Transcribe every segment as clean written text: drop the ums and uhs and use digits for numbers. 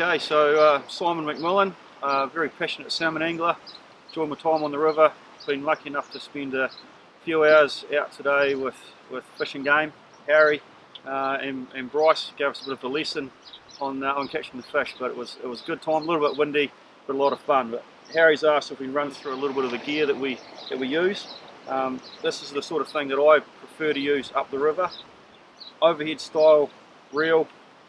Okay, so Simon McMillan, very passionate salmon angler. Enjoyed my time on the river. Been lucky enough to spend a few hours out today with Fish and Game. Harry and Bryce gave us a bit of a lesson on catching the fish, but it was a good time. A little bit windy, but a lot of fun. But Harry's asked if we can run through a little bit of the gear that we use. This is the sort of thing that I prefer to use up the river. Overhead style reel.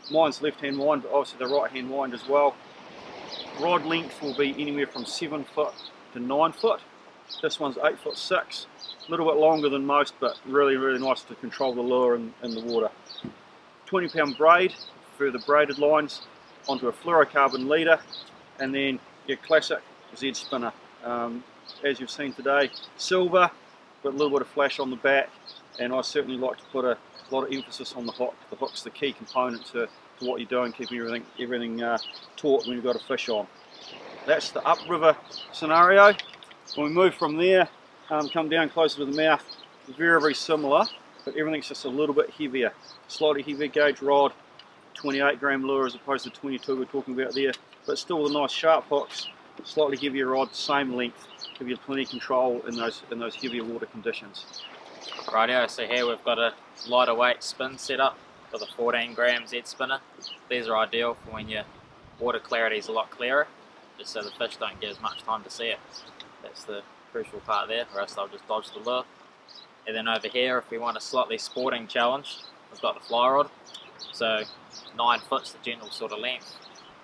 Mine's left hand wind, but obviously the right hand wind as well. Rod length will be anywhere from 7 foot to 9 foot. This one's 8'6", a little bit longer than most, but really nice to control the lure in the water. 20-pound braid for the braided lines onto a fluorocarbon leader, and then your classic Z spinner. As you've seen today, silver, but a little bit of flash on the back, and I certainly like to put a lot of emphasis on the hook. The hook's the key component to what you're doing, keeping everything taut when you've got a fish on. That's the upriver scenario. When we move from there, come down closer to the mouth, very similar, but everything's just a little bit heavier. Slightly heavier gauge rod, 28 gram lure as opposed to 22 we're talking about there, but still the nice sharp hooks, slightly heavier rod, same length, give you plenty of control in those heavier water conditions. Rightio, so here we've got a lighter weight spin set up for the 14 gram Z spinner. These are ideal for when your water clarity is a lot clearer, just so the fish don't get as much time to see it. That's the crucial part there, or else they'll just dodge the lure. And then over here, if we want a slightly sporting challenge, we've got the fly rod. So 9 foot's the general sort of length.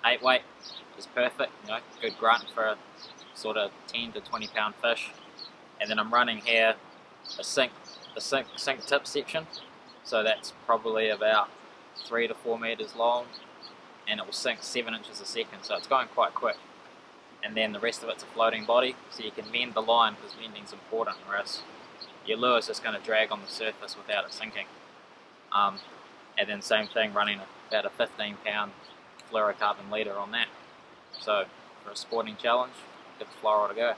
8 weight is perfect, good grunt for a sort of 10 to 20 pound fish. And then I'm running here a sink tip section, so that's probably about 3 to 4 meters long, and it will sink 7 inches a second, so it's going quite quick. And then the rest of it's a floating body, so you can bend the line, because bending's important, or else your lure is just going to drag on the surface without it sinking. And then same thing, running about a 15 pound fluorocarbon leader on that. So for a sporting challenge, give the fly rod a go.